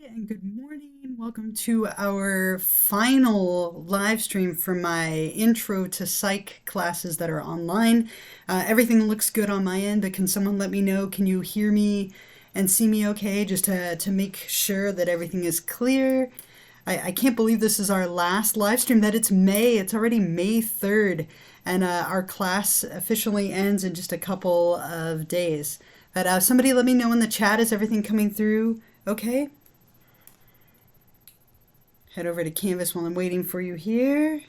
And good morning. Welcome to our final live stream for my intro to psych classes that are online. Everything looks good on my end, but can someone let me know? Can you hear me and see me okay? Just to make sure that everything is clear. I can't believe this is our last live stream, that it's May. It's already May 3rd, and our class officially ends in just a couple of days. But somebody let me know in the chat, is everything coming through okay? Head over to Canvas while I'm waiting for you here.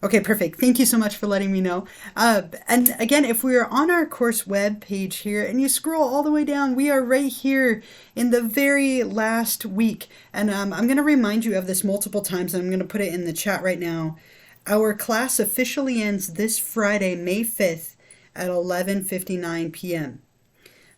Okay, perfect. Thank you so much for letting me know. And again, if we are on our course web page here and you scroll all the way down, we are right here in the very last week. And I'm going to remind you of this multiple times, and I'm going to put it in the chat right now. Our class officially ends this Friday, May 5th at 11:59 p.m.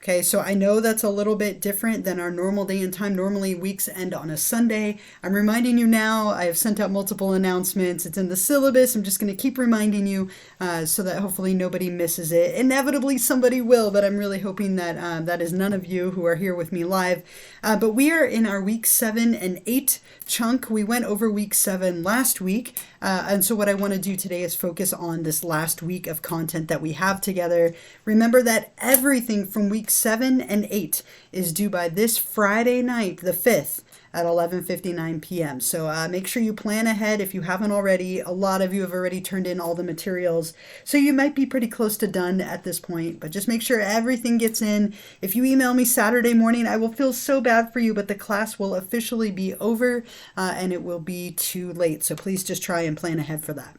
Okay, so I know that's a little bit different than our normal day and time. Normally weeks end on a Sunday. I'm reminding you now. I have sent out multiple announcements. It's in the syllabus. I'm just going to keep reminding you so that hopefully nobody misses it. Inevitably somebody will, but I'm really hoping that that is none of you who are here with me live. But we are in our week 7 and 8 chunk. We went over week 7 last week. And so what I want to do today is focus on this last week of content that we have together. Remember that everything from week 7 and 8 is due by this Friday night, the 5th, at 11:59 p.m. So make sure you plan ahead if you haven't already. A lot of you have already turned in all the materials, so you might be pretty close to done at this point, but just make sure everything gets in. If you email me Saturday morning, I will feel so bad for you, but the class will officially be over and it will be too late. So please just try and plan ahead for that.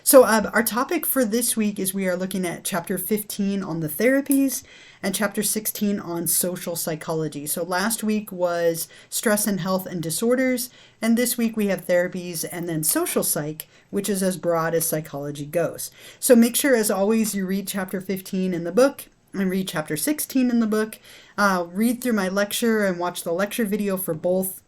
So our topic for this week is we are looking at chapter 15 on the therapies and chapter 16 on social psychology. So last week was stress and health and disorders, and this week we have therapies and then social psych, which is as broad as psychology goes. So make sure, as always, you read chapter 15 in the book and read chapter 16 in the book. Read through my lecture and watch the lecture video for both.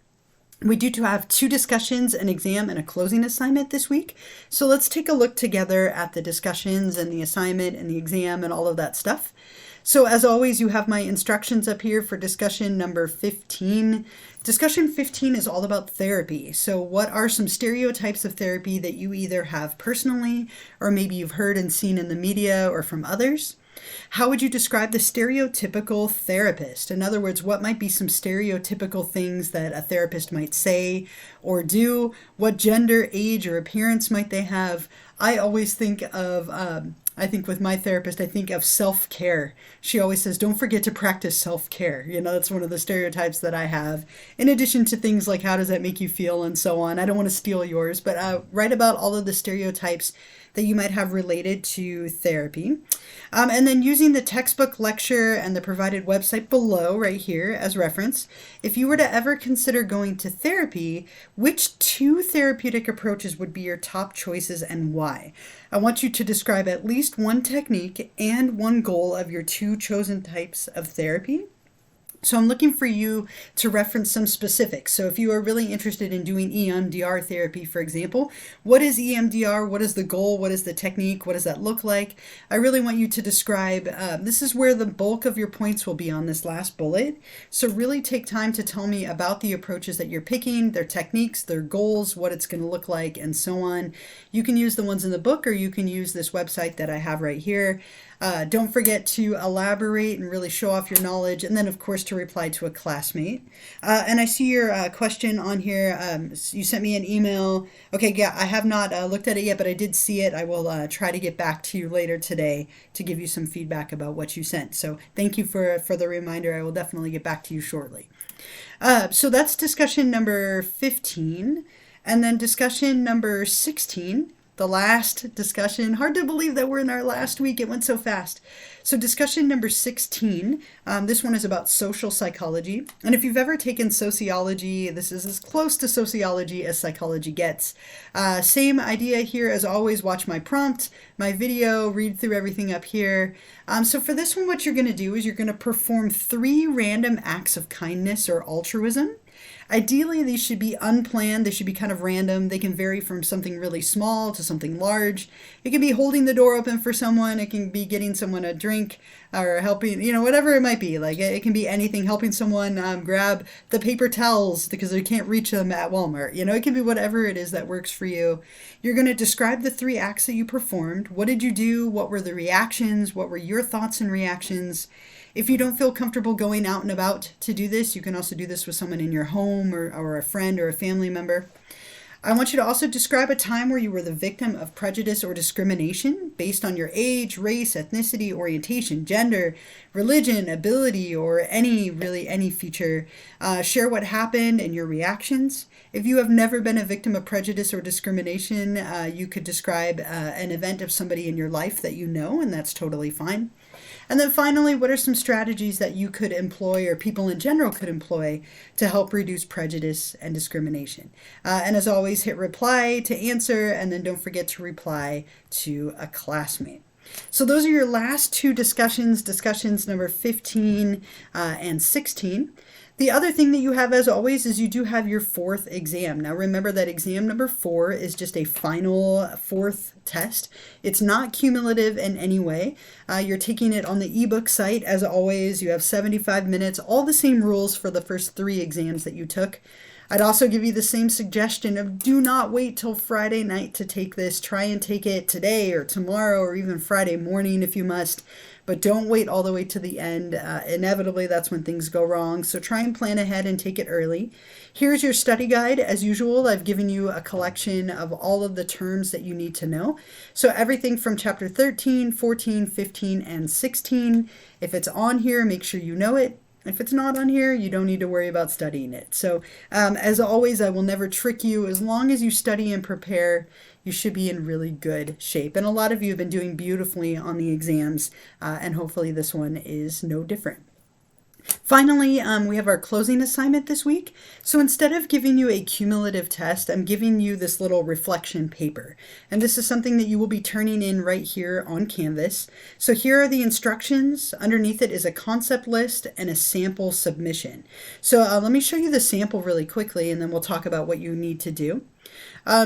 We do have 2 discussions, an exam, and a closing assignment this week. So let's take a look together at the discussions and the assignment and the exam and all of that stuff. So as always, you have my instructions up here for discussion number 15. Discussion 15 is all about therapy. So what are some stereotypes of therapy that you either have personally, or maybe you've heard and seen in the media or from others? How would you describe the stereotypical therapist? In other words, what might be some stereotypical things that a therapist might say or do? What gender, age, or appearance might they have? I always think of, I think with my therapist, I think of self-care. She always says, don't forget to practice self-care. You know, that's one of the stereotypes that I have. In addition to things like how does that make you feel and so on. I don't want to steal yours, but write about all of the stereotypes that you might have related to therapy. And then using the textbook lecture and the provided website below right here as reference, if you were to ever consider going to therapy, which 2 therapeutic approaches would be your top choices and why? I want you to describe at least 1 technique and 1 goal of your 2 chosen types of therapy. So I'm looking for you to reference some specifics. So if you are really interested in doing EMDR therapy, for example, what is EMDR? What is the goal? What is the technique? What does that look like? I really want you to describe, this is where the bulk of your points will be on this last bullet. So really take time to tell me about the approaches that you're picking, their techniques, their goals, what it's going to look like, and so on. You can use the ones in the book, or you can use this website that I have right here. Don't forget to elaborate and really show off your knowledge, and then of course to reply to a classmate. And I see your question on here. You sent me an email. Okay, yeah, I have not looked at it yet, but I did see it. I will try to get back to you later today to give you some feedback about what you sent. So thank you for the reminder. I will definitely get back to you shortly. So that's discussion number 15. And then discussion number 16, the last discussion. Hard to believe that we're in our last week. It went so fast. So discussion number 16, this one is about social psychology. And if you've ever taken sociology, this is as close to sociology as psychology gets. Same idea here as always. Watch my prompt, my video, read through everything up here. So for this one, what you're going to do is you're going to perform 3 random acts of kindness or altruism. Ideally, these should be unplanned. They should be kind of random. They can vary from something really small to something large. It can be holding the door open for someone. It can be getting someone a drink or helping, whatever it might be. Like it can be anything, helping someone grab the paper towels because they can't reach them at Walmart. It can be whatever it is that works for you. You're going to describe the 3 acts that you performed. What did you do? What were the reactions? What were your thoughts and reactions? If you don't feel comfortable going out and about to do this, you can also do this with someone in your home or a friend or a family member. I want you to also describe a time where you were the victim of prejudice or discrimination based on your age, race, ethnicity, orientation, gender, religion, ability, or any feature. Share what happened and your reactions. If you have never been a victim of prejudice or discrimination, you could describe an event of somebody in your life that you know, and that's totally fine. And then finally, what are some strategies that you could employ or people in general could employ to help reduce prejudice and discrimination? And as always, hit reply to answer, and then don't forget to reply to a classmate. So those are your last 2 discussions number 15 and 16. The other thing that you have, as always, is you do have your 4th exam. Now remember that exam number 4 is just a final 4th test. It's not cumulative in any way. You're taking it on the ebook site. As always, you have 75 minutes, all the same rules for the first 3 exams that you took. I'd also give you the same suggestion of do not wait till Friday night to take this. Try and take it today or tomorrow or even Friday morning if you must. But don't wait all the way to the end. Inevitably, that's when things go wrong. So try and plan ahead and take it early. Here's your study guide. As usual, I've given you a collection of all of the terms that you need to know. So everything from chapter 13, 14, 15, and 16. If it's on here, make sure you know it. If it's not on here, you don't need to worry about studying it. So as always, I will never trick you. As long as you study and prepare, you should be in really good shape. And a lot of you have been doing beautifully on the exams, and hopefully this one is no different. Finally, we have our closing assignment this week. So instead of giving you a cumulative test, I'm giving you this little reflection paper. And this is something that you will be turning in right here on Canvas. So here are the instructions. Underneath it is a concept list and a sample submission. So let me show you the sample really quickly, and then we'll talk about what you need to do.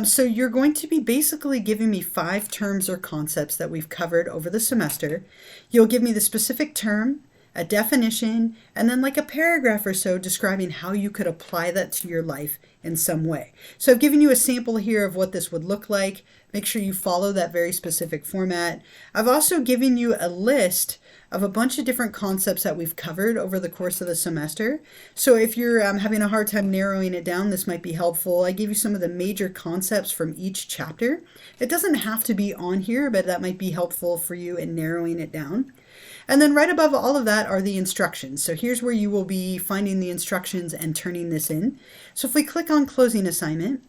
So you're going to be basically giving me 5 terms or concepts that we've covered over the semester. You'll give me the specific term, a definition, and then like a paragraph or so describing how you could apply that to your life in some way. So I've given you a sample here of what this would look like. Make sure you follow that very specific format. I've also given you a list of a bunch of different concepts that we've covered over the course of the semester. So if you're having a hard time narrowing it down, this might be helpful. I gave you some of the major concepts from each chapter. It doesn't have to be on here, but that might be helpful for you in narrowing it down. And then right above all of that are the instructions. So here's where you will be finding the instructions and turning this in. So if we click on closing assignment,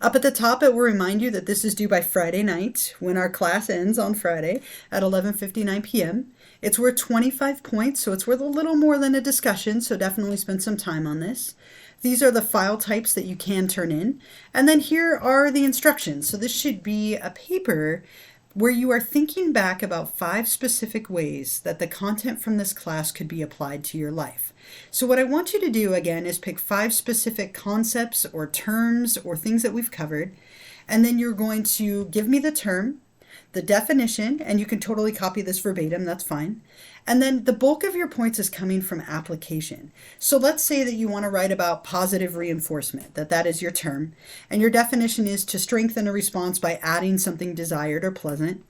up at the top, it will remind you that this is due by Friday night when our class ends on Friday at 11:59 p.m. It's worth 25 points, so it's worth a little more than a discussion, so definitely spend some time on this. These are the file types that you can turn in. And then here are the instructions. So this should be a paper where you are thinking back about 5 specific ways that the content from this class could be applied to your life. So what I want you to do again is pick 5 specific concepts or terms or things that we've covered, and then you're going to give me the term, the definition, and you can totally copy this verbatim, that's fine. And then the bulk of your points is coming from application. So let's say that you want to write about positive reinforcement, that is your term, and your definition is to strengthen a response by adding something desired or pleasant.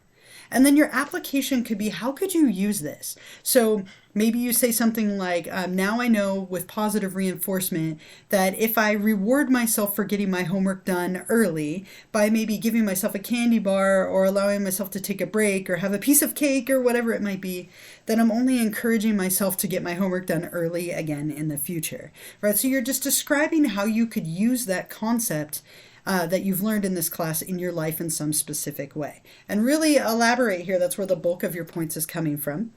And then your application could be, how could you use this? So maybe you say something like, now I know with positive reinforcement that if I reward myself for getting my homework done early by maybe giving myself a candy bar or allowing myself to take a break or have a piece of cake or whatever it might be, then I'm only encouraging myself to get my homework done early again in the future, right? So you're just describing how you could use that concept that you've learned in this class in your life in some specific way. And really elaborate here, that's where the bulk of your points is coming from.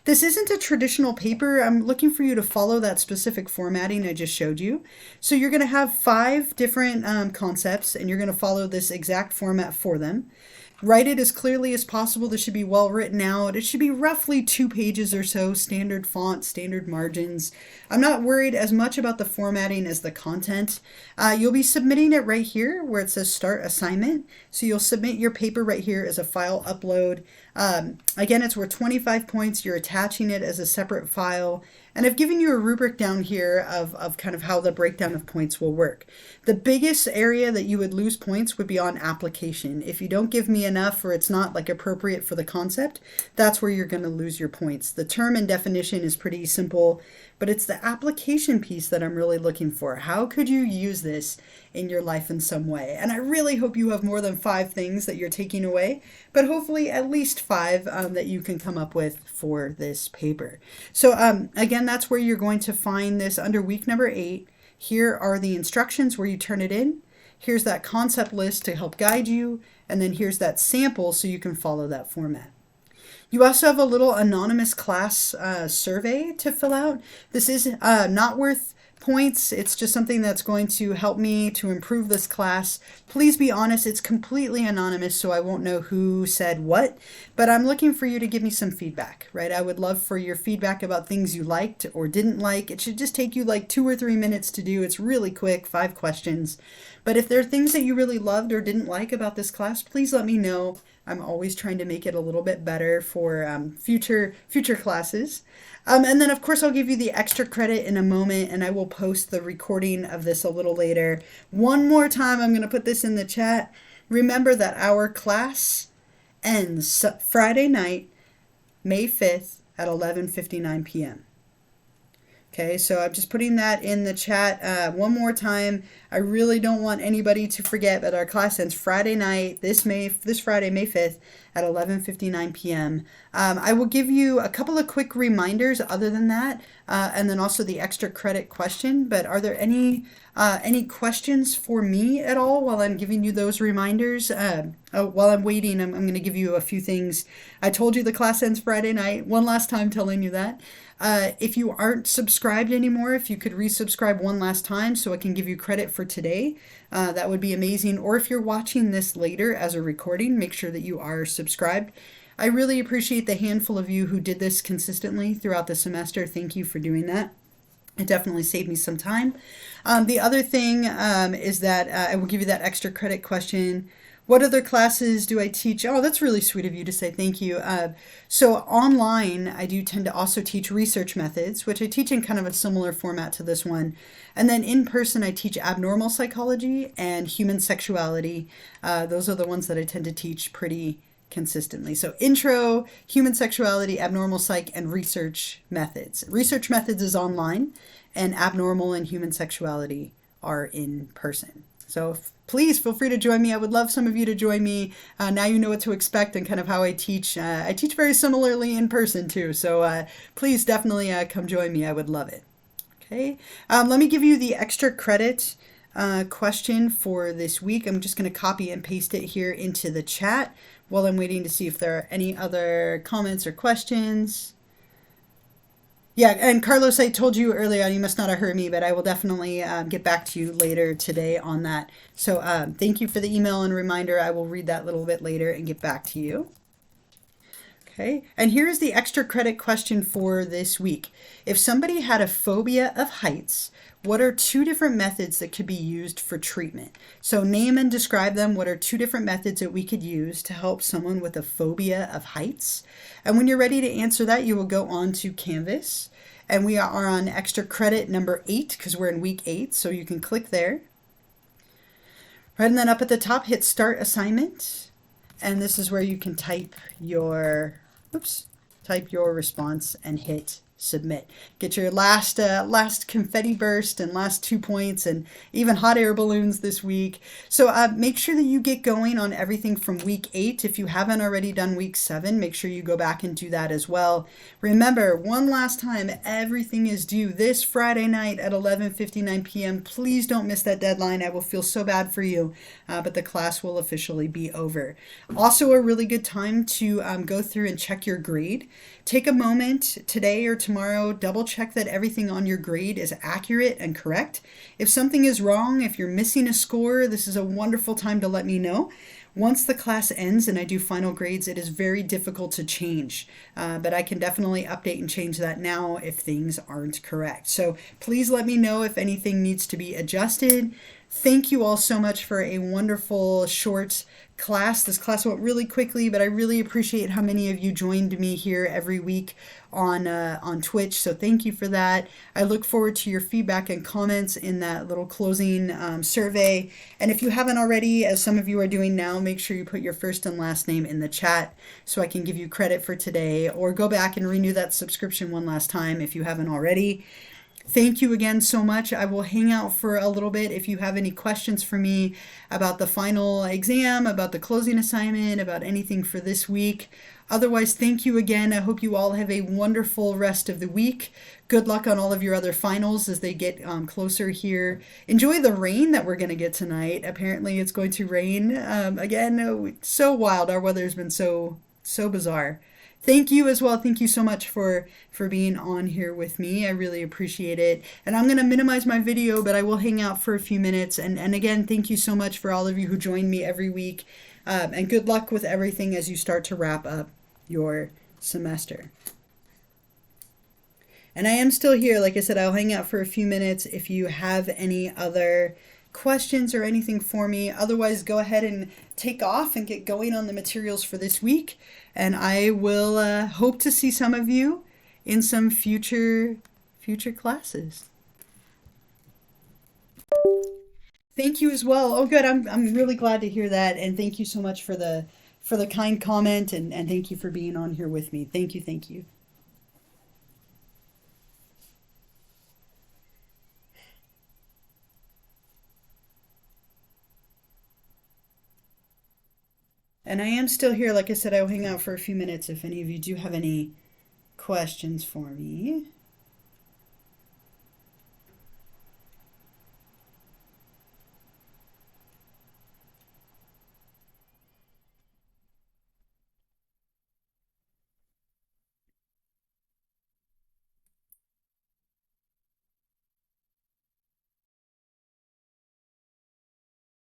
This isn't a traditional paper. I'm looking for you to follow that specific formatting I just showed you. So you're going to have 5 different concepts, and you're going to follow this exact format for them. Write it as clearly as possible. This should be well written out. It should be roughly 2 pages or so, standard font, standard margins. I'm not worried as much about the formatting as the content. You'll be submitting it right here where it says start assignment. So you'll submit your paper right here as a file upload. Again, it's worth 25 points. You're attaching it as a separate file. And I've given you a rubric down here of kind of how the breakdown of points will work. The biggest area that you would lose points would be on application. If you don't give me enough or it's not like appropriate for the concept, that's where you're going to lose your points. The term and definition is pretty simple, but it's the application piece that I'm really looking for. How could you use this in your life in some way? And I really hope you have more than 5 things that you're taking away, but hopefully at least 5 that you can come up with for this paper. So again, that's where you're going to find this under week number 8. Here are the instructions where you turn it in. Here's that concept list to help guide you. And then here's that sample so you can follow that format. You also have a little anonymous class survey to fill out. This is not worth points. It's just something that's going to help me to improve this class. Please be honest, it's completely anonymous, so I won't know who said what, but I'm looking for you to give me some feedback, right? I would love for your feedback about things you liked or didn't like. It should just take you like 2 or 3 minutes to do. It's really quick, 5 questions. But if there are things that you really loved or didn't like about this class, please let me know. I'm always trying to make it a little bit better for future classes. And then, of course, I'll give you the extra credit in a moment, and I will post the recording of this a little later. One more time, I'm going to put this in the chat. Remember that our class ends Friday night, May 5th at 11:59 p.m. Okay, so I'm just putting that in the chat one more time. I really don't want anybody to forget that our class ends Friday night, this Friday, May 5th at 11:59 p.m. I will give you a couple of quick reminders other than that, and then also the extra credit question. But are there any questions for me at all while I'm giving you those reminders? While I'm waiting, I'm going to give you a few things. I told you the class ends Friday night. One last time telling you that. If you aren't subscribed anymore, if you could resubscribe one last time so I can give you credit for today, that would be amazing. Or if you're watching this later as a recording, make sure that you are subscribed. I really appreciate the handful of you who did this consistently throughout the semester. Thank you for doing that. It definitely saved me some time. The other thing is that I will give you that extra credit question. What other classes do I teach? Oh, that's really sweet of you to say thank you. So online, I do tend to also teach research methods, which I teach in kind of a similar format to this one. And then in person, I teach abnormal psychology and human sexuality. Those are the ones that I tend to teach pretty consistently. So intro, human sexuality, abnormal psych, and research methods. Research methods is online, and abnormal and human sexuality are in person. So please feel free to join me. I would love some of you to join me. Now you know what to expect and kind of how I teach. I teach very similarly in person too. So please definitely come join me. I would love it. Okay. Let me give you the extra credit question for this week. I'm just going to copy and paste it here into the chat while I'm waiting to see if there are any other comments or questions. Yeah, and Carlos, I told you earlier on, you must not have heard me, but I will definitely get back to you later today on that. So thank you for the email and reminder. I will read that a little bit later and get back to you. Okay, and here's the extra credit question for this week. If somebody had a phobia of heights, what are 2 different methods that could be used for treatment? So name and describe them. What are 2 different methods that we could use to help someone with a phobia of heights? And when you're ready to answer that, you will go on to Canvas. And we are on extra credit number 8 because we're in week 8. So you can click there. Right, and then up at the top, hit Start Assignment. And this is where you can type your response and hit Submit. Get your last confetti burst and last 2 points and even hot air balloons this week. So make sure that you get going on everything from week 8. If you haven't already done week 7, make sure you go back and do that as well. Remember, one last time, everything is due this Friday night at 11:59 p.m. Please don't miss that deadline. I will feel so bad for you, but the class will officially be over. Also, a really good time to go through and check your grade. Take a moment today or tomorrow, double check that everything on your grade is accurate and correct. If something is wrong, if you're missing a score, this is a wonderful time to let me know. Once the class ends and I do final grades, it is very difficult to change. But I can definitely update and change that now if things aren't correct. So please let me know if anything needs to be adjusted. Thank you all so much for a wonderful short class. This class went really quickly, but I really appreciate how many of you joined me here every week on Twitch. So thank you for that. I look forward to your feedback and comments in that little closing survey. And if you haven't already, as some of you are doing now, make sure you put your first and last name in the chat so I can give you credit for today, or go back and renew that subscription one last time if you haven't already. Thank you again so much. I will hang out for a little bit if you have any questions for me about the final exam, about the closing assignment, about anything for this week. Otherwise, thank you again. I hope you all have a wonderful rest of the week. Good luck on all of your other finals as they get closer here. Enjoy the rain that we're going to get tonight. Apparently, it's going to rain again. So wild. Our weather's been so bizarre. Thank you as well. Thank you so much for being on here with me. I really appreciate it. And I'm going to minimize my video, but I will hang out for a few minutes. And again, thank you so much for all of you who join me every week. And good luck with everything as you start to wrap up your semester. And I am still here. Like I said, I'll hang out for a few minutes if you have any other questions or anything for me. Otherwise, go ahead and take off and get going on the materials for this week. And I will hope to see some of you in some future classes. Thank you as well. Oh, good. I'm really glad to hear that. And thank you so much for the kind comment, and thank you for being on here with me. Thank you. Thank you. And I am still here. Like I said, I'll hang out for a few minutes if any of you do have any questions for me.